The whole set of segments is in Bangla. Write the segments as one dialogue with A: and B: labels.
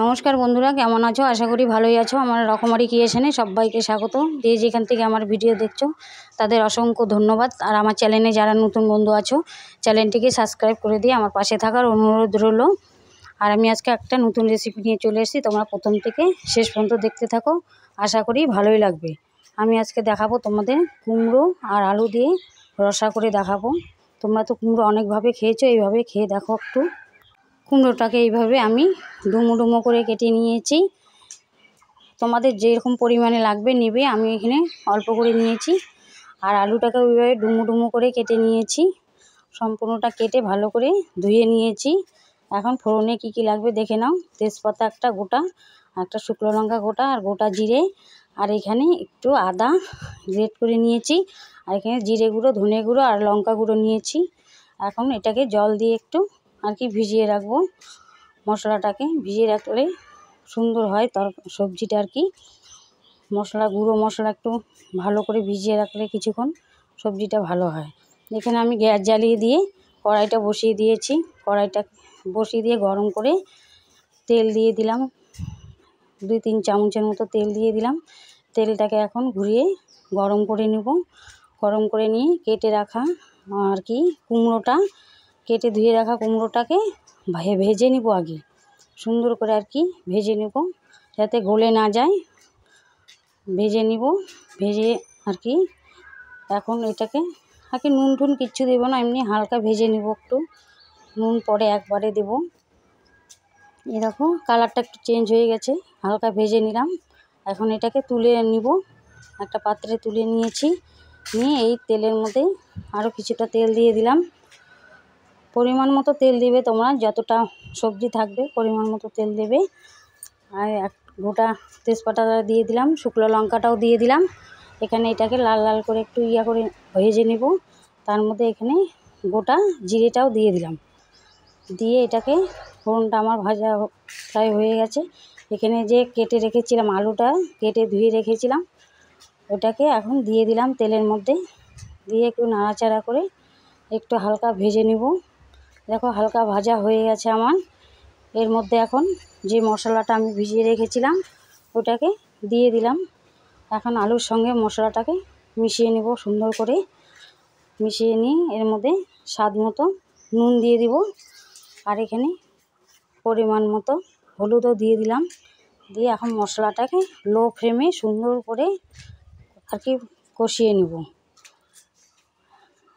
A: নমস্কার বন্ধুরা, কেমন আছো? আশা করি ভালোই আছো। আমার রকমারি ক্রিয়েশনে সবাইকে স্বাগত। যে যেখান থেকে আমার ভিডিও দেখছো তাদের অসংখ্য ধন্যবাদ। আর আমার চ্যানেলে যারা নতুন বন্ধু আছো চ্যানেলটিকে সাবস্ক্রাইব করে দিয়ে আমার পাশে থাকার অনুরোধ রইল। আর আমি আজকে একটা নতুন রেসিপি নিয়ে চলে এসেছি, তোমরা প্রথম থেকে শেষ পর্যন্ত দেখতে থাকো, আশা করি ভালোই লাগবে। আমি আজকে দেখাবো তোমাদের কুমড়ো আর আলু দিয়ে রসা করে দেখাবো। তোমরা তো কুমড়ো অনেকভাবে খেয়েছো, এইভাবে খেয়ে দেখো একটু। কুমড়োটাকে এইভাবে আমি ডুমো ডুমো করে কেটে নিয়েছি। তোমাদের যেরকম পরিমাণে লাগবে নেবে, আমি এখানে অল্প করে নিয়েছি। আর আলুটাকে ওইভাবে ডুমো ডুমো করে কেটে নিয়েছি। সম্পূর্ণটা কেটে ভালো করে ধুয়ে নিয়েছি। এখন ফোড়নে কী কী লাগবে দেখে নাও। তেজপাতা একটা গোটা, একটা শুকনো লঙ্কা গোটা, আর গোটা জিরে, আর এখানে একটু আদা গ্রেট করে নিয়েছি, আর এখানে জিরে গুঁড়ো, ধনে গুঁড়ো আর লঙ্কা গুঁড়ো নিয়েছি। এখন এটাকে জল দিয়ে একটু ভিজিয়ে রাখবো। মশলাটাকে ভিজিয়ে রাখলে সুন্দর হয় সবজিটা মশলা গুঁড়ো মশলা একটু ভালো করে ভিজিয়ে রাখলে কিছুক্ষণ সবজিটা ভালো হয়। এখানে আমি গ্যাস জ্বালিয়ে দিয়ে কড়াইটা বসিয়ে দিয়েছি। কড়াইটা বসিয়ে দিয়ে গরম করে তেল দিয়ে দিলাম, 2-3 চামচের মতো তেল দিয়ে দিলাম। তেলটাকে এখন ঘুরিয়ে গরম করে নেব। গরম করে নিয়ে কেটে রাখা কুমড়োটা, কেটে ধুয়ে রাখা কুমড়োটাকে ভেজে নিব। আগে সুন্দর করে ভেজে নেব, যাতে গলে না যায়। ভেজে নিব, ভেজে এখন এটাকে নুন টুন কিচ্ছু দেবো না, এমনি হালকা ভেজে নিব। একটু নুন পরে একবারে দেব। এরকম কালারটা একটু চেঞ্জ হয়ে গেছে, হালকা ভেজে নিলাম। এখন এটাকে তুলে নিব, একটা পাত্রে তুলে নিয়েছি। নিয়ে এই তেলের মধ্যে আরও কিছুটা তেল দিয়ে দিলাম। পরিমাণ মতো তেল দেবে, তোমরা যতটা সবজি থাকবে পরিমাণ মতো তেল দেবে। আর গোটা তেজপাতা দিয়ে দিলাম, শুকনো লঙ্কাটাও দিয়ে দিলাম। এখানে এটাকে লাল লাল করে একটু করে ভেজে নেব। তার মধ্যে এখানে গোটা জিরেটাও দিয়ে দিলাম। দিয়ে এটাকে ফোড়নটা আমার ভাজা প্রায় হয়ে গেছে। এখানে যে কেটে রেখেছিলাম আলুটা, কেটে ধুয়ে রেখেছিলাম, ওটাকে এখন দিয়ে দিলাম তেলের মধ্যে। দিয়ে একটু নাড়াচাড়া করে একটু হালকা ভেজে নেব। দেখো হালকা ভাজা হয়ে গেছে আমার। এর মধ্যে এখন যে মশলাটা আমি ভিজিয়ে রেখেছিলাম ওটাকে দিয়ে দিলাম। এখন আলুর সঙ্গে মশলাটাকে মিশিয়ে নেব সুন্দর করে। মিশিয়ে নিয়ে এর মধ্যে স্বাদ মতো নুন দিয়ে দিব, আর এখানে পরিমাণ মতো হলুদও দিয়ে দিলাম। দিয়ে এখন মশলাটাকে লো ফ্লেমে সুন্দর করে কষিয়ে নেব।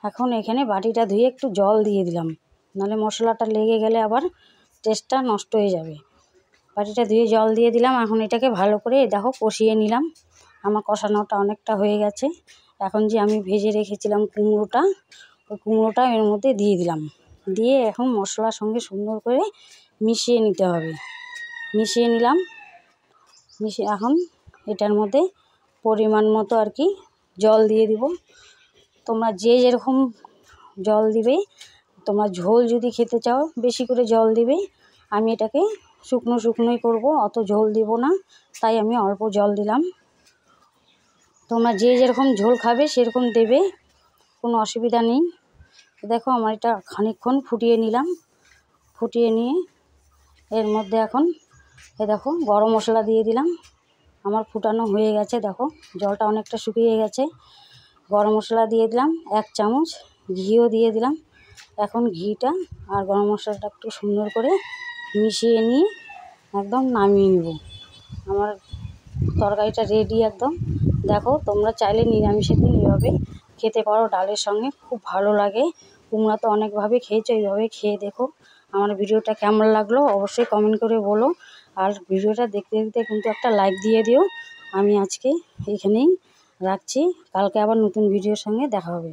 A: এখন এখানে বাটিটা ধুয়ে একটু জল দিয়ে দিলাম, নাহলে মশলাটা লেগে গেলে আবার টেস্টটা নষ্ট হয়ে যাবে। বাটিটা ধুয়ে জল দিয়ে দিলাম। এখন এটাকে ভালো করে দেখো কষিয়ে নিলাম। আমার কষানোটা অনেকটা হয়ে গেছে। এখন যে আমি ভেজে রেখেছিলাম কুমড়োটা, ওই কুমড়োটা এর মধ্যে দিয়ে দিলাম। দিয়ে এখন মশলার সঙ্গে সুন্দর করে মিশিয়ে নিতে হবে। মিশিয়ে নিলাম। এখন এটার মধ্যে পরিমাণ মতো জল দিয়ে দিব। তোমরা যে যেরকম জল দিবে, তোমরা ঝোল যদি খেতে চাও বেশি করে জল দিবে। আমি এটাকে শুকনো শুকনোই করব, অত ঝোল দিব না, তাই আমি অল্প জল দিলাম। তোমরা যে যেরকম ঝোল খাবে সেরকম দেবে, কোনো অসুবিধা নেই। দেখো আমার এটা খানিকক্ষণ ফুটিয়ে নিলাম। ফুটিয়ে নিয়ে এর মধ্যে এখন দেখো গরম মশলা দিয়ে দিলাম। আমার ফুটানো হয়ে গেছে, দেখো জলটা অনেকটা শুকিয়ে গেছে। গরম মশলা দিয়ে দিলাম, 1 চামচ ঘিও দিয়ে দিলাম। এখন ঘিটা আর গরম মশলাটা একটু সুন্দর করে মিশিয়ে নিয়ে একদম নামিয়ে নেব। আমার তরকারিটা রেডি একদম। দেখো তোমরা চাইলে নিরামিষের দিন এইভাবে খেতে পারো, ডালের সঙ্গে খুব ভালো লাগে। তোমরা তো অনেকভাবে খেয়েছো, এইভাবে খেয়ে দেখো। আমার ভিডিওটা কেমন লাগলো অবশ্যই কমেন্ট করে বলো। আর ভিডিওটা দেখতে দেখতে কিন্তু একটা লাইক দিয়ে দিও। আমি আজকে এখানেই রাখছি, কালকে আবার নতুন ভিডিওর সঙ্গে দেখা হবে।